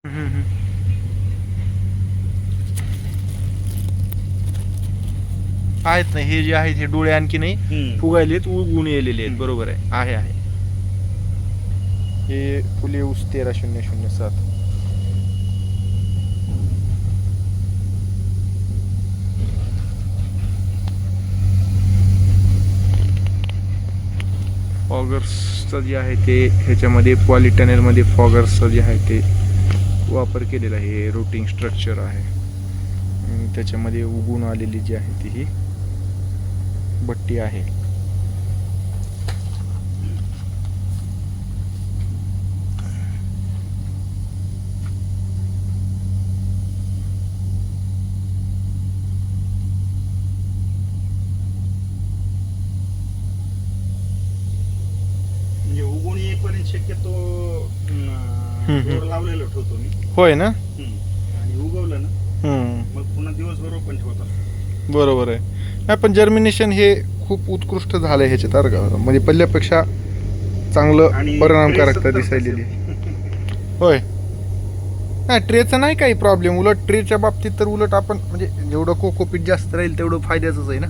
हम्म, हम्म. आहेत ना, हे जे आहेत हे डोळे आणखी नाही फुगायलेत, उगवून येलेले आहेत. बरोबर आहे. हे फुले ऊस 13-0-0-7. फॉगर्सचं जे आहे ते ह्याच्यामध्ये पॉलिटनेलमध्ये फॉगर्सचं जे आहे ते वापर केलेला आहे. हे रूटिंग स्ट्रक्चर आहे. त्याच्यामध्ये उगवून आलेली जी आहे ती ही बट्टी आहे. म्हणजे उगवून येईपर्यंत शक्यतो दोर लावलेलं ठेवतो मी. होय ना. आणि उगवलं ना मग पुन्हा दिवसभर पण ठेवतो. बरोबर आहे. नाही पण जर्मिनेशन हे खूप उत्कृष्ट झालं आहे ह्याच्यात का, म्हणजे पहिल्यापेक्षा चांगलं परिणामकारकता दिसायलेली. होय. नाही ट्रेचा नाही काही प्रॉब्लेम, उलट ट्रेच्या बाबतीत तर उलट आपण म्हणजे जेवढं कोकोपीट जास्त राहील तेवढं फायद्याचंच आहे ना.